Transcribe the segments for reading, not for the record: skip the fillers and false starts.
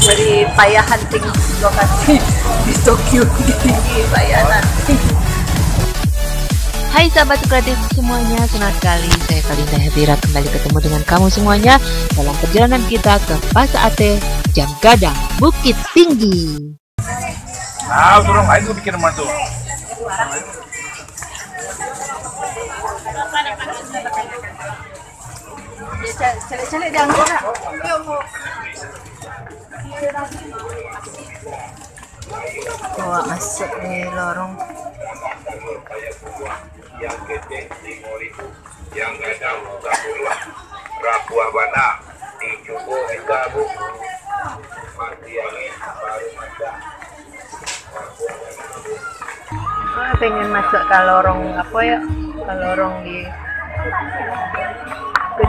beri payah hunting lokasi di Tokyo tinggi payah nanti. Hai sahabat kreatif semuanya, senang sekali saya Kalinda Hevira kembali ketemu dengan kamu semuanya dalam perjalanan kita ke Pasate Jam Gadang Bukit Tinggi. Turun aja tuh bikin rumah tuh. Cari-cari jangan gerak. Bawa masuk di lorong. Yang gede 5.000, yang gadang 10, rapuah bana dicubo gabu mati yang baru macam. Pengen masuk ke lorong apa ya? Ke lorong di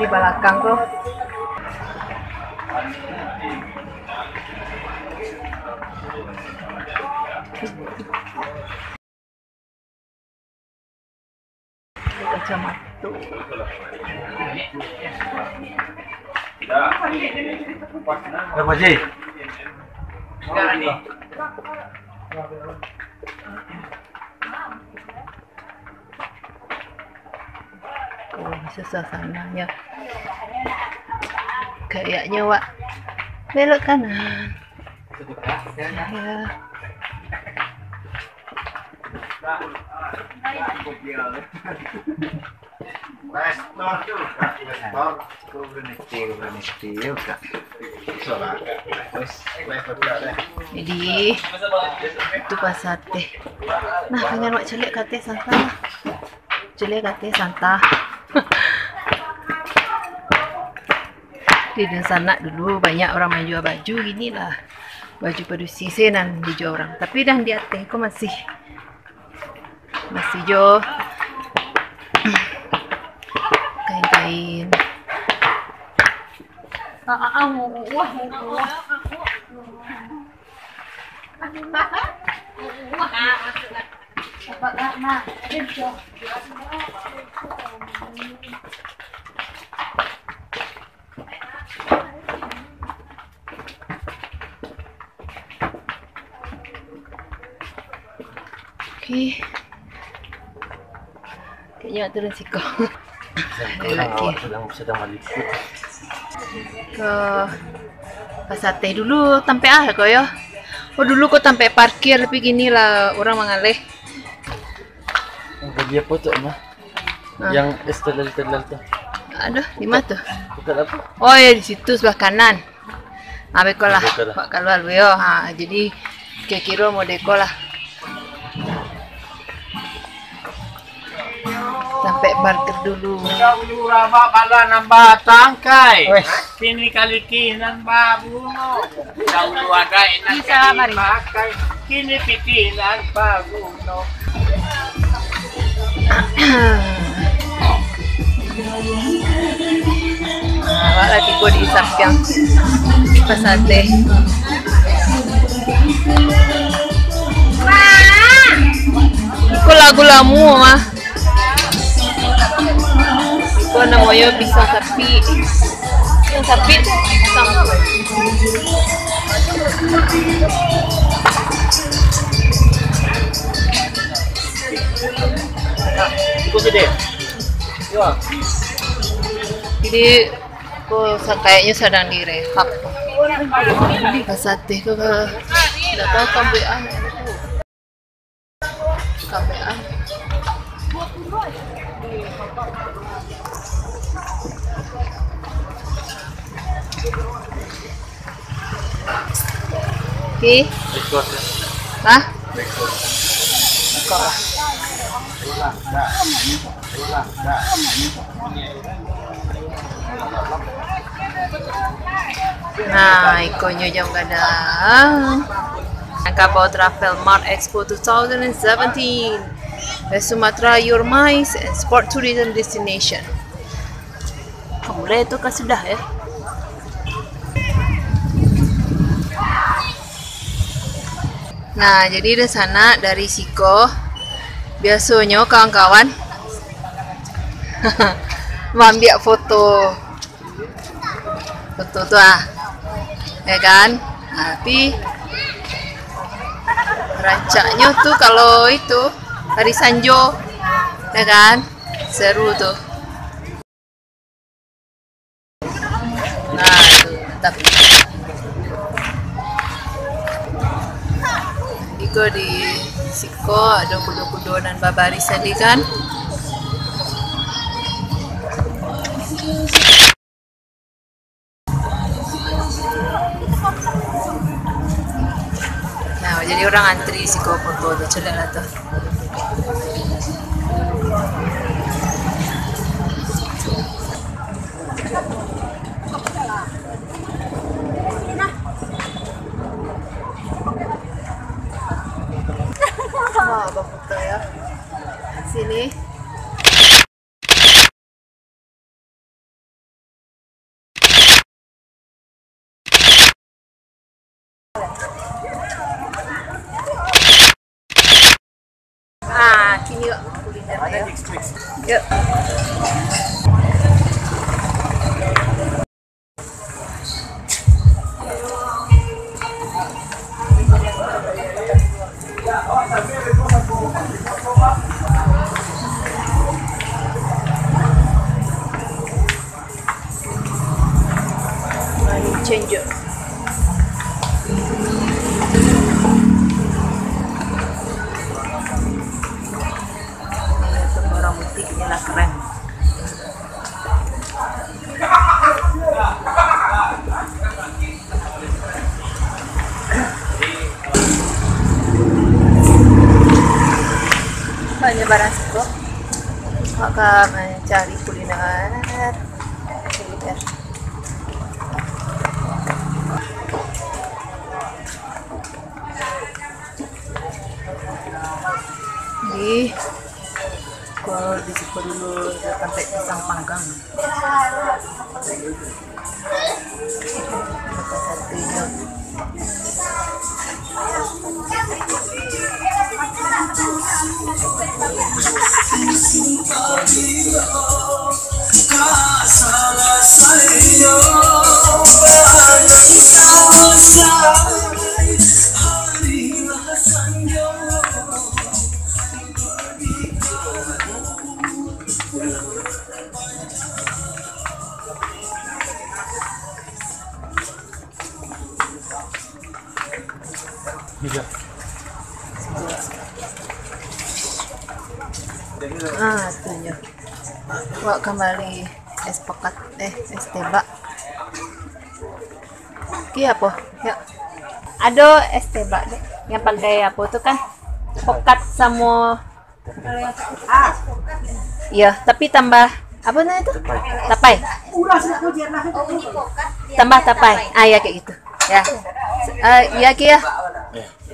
belakang tuh. Kacamata. Apa sih? Suasananya kayaknya Wak belok kanan ya. Jadi itu Pasate. Nah, pengen Wak celik kate santah. Celik kate santah. Di sana dulu banyak orang main jual baju gini lah, baju produksi senan dijual orang, tapi dah di atas kok masih jual kain-kain. Oke, kayaknya turun siko. Sedang meliput Ke Pasate dulu tampai kok ya. Oh dulu kok tampai parkir tapi gini lah orang mengalih. dia foto mah yang estelal tuh. Aduh, di mana tuh? Bukan apa? Oh ya di situ sebelah kanan. Beko lah. Pak keluar yo. Jadi kira-kira mau deko lah. Sampai parkir dulu. Dulu rama pala nambah tangkai. Sini kali kinan babuno. Dahulu ada enak kali pakai. Kini pikiran babuno. Lagi gue diisap yang Pasate. Kok lagu lamu mah? Iko namanya pisang sapi. Pisang sapi tuh pisang. Ikut deh. Yo. Jadi kok kayaknya sedang direhab. Pasate kok nggak tahu kambean. Kambean. Oke. Hah? Nah, ikonnya Jam Gadang. Angkabau Travel Mart Expo 2017. West Sumatra, your mice and sport tourism destination. Mulai itu kan sudah ya. Nah, jadi di sana dari Siko biasanya kawan-kawan ambil foto tuh ya kan, Tapi rancaknya tuh kalau itu hari Sanjo, ya kan? Seru tuh. Nah, itu mantap. Iko di Siko ada kudo-kudo dan babaris tadi kan. Nah, jadi orang antri Siko foto tuh cedak lah tuh. Wah, foto ya. Sini. Kini yuk kuliner ya. Yuk. Money changer. Orang butiknya lah keren. Banyak barang Siko. Maka mencari kuliner. Di kalau di situ dulu sampai pisang panggang. Satunya. Itunya. Wah, kembali es pekat, es teba. Ki apa? Ya. Ada es teba deh. Yang pakai apa tuh kan? Pekat sama iya, tapi tambah apa namanya itu? Tapai. Tambah tapai. Ya kayak gitu. Ya. Iya Ki ya.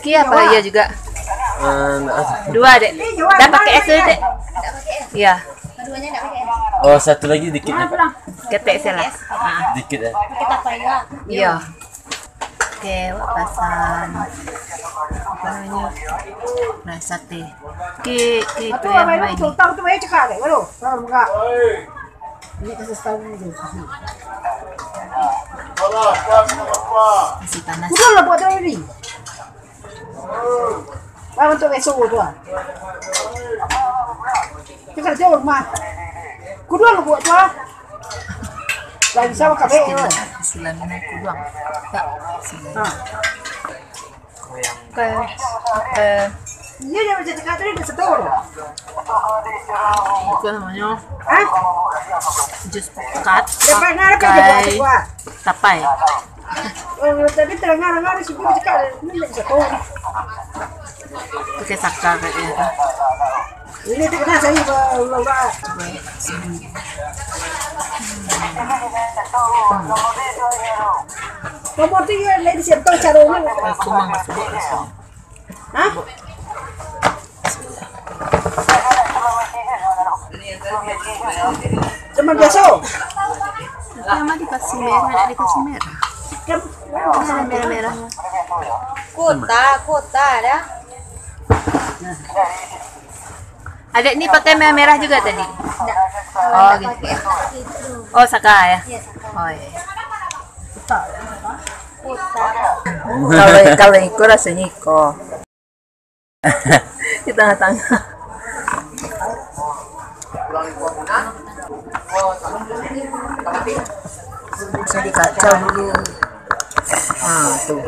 Ki apa? Iya juga. Dua dek. Dah pakai es dek. Iya. Oh, satu lagi dikit ya, Pak. Ketek salah. Dikit ya. Iya. Oke, pasan. Apa namanya? Nah, sate. Ki itu yang main. Masih panas. Untuk besok tu ah. Kita jauh rumah. Kudu lu buat tu ah. Lagi sama kabe. Silamina kuduang. Oke. Iya dia macam cakap tadi dah setor. Itu namanya Ah? jus pekat Lepas nara kan dia buat tu ah. tapai. Tadi terang-terang sih pun cakap ni dah setor. Pakai sakar kayaknya. Ini tu kena saya bawa. Nomor tu dia lagi setor cara ni. Aku mah nggak suka. Hah? Cuma biasa. Sama dikasih merah, dikasih merah. Ada merah-merahnya. Kota ada. Adek nih pakai merah-merah juga tadi. Oh gitu. Oh saka ya. Oh iya. Kalau Iko rasanya Iko. Di tengah-tengah. Bisa dikacau dulu. Nah, tuh.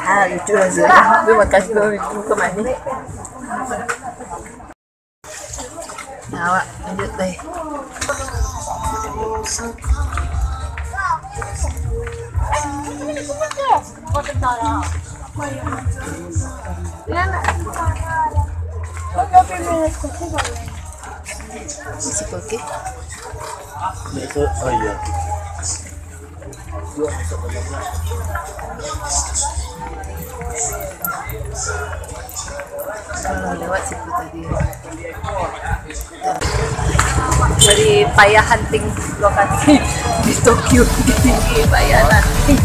Ah, lucu aja. Gue makasih gue kemana. Nah, Wak, lanjut deh. Isi koki. Oh iya. Kalau lewat situ tadi. Dari payah hunting lokasi di Tokyo, di payah hunting.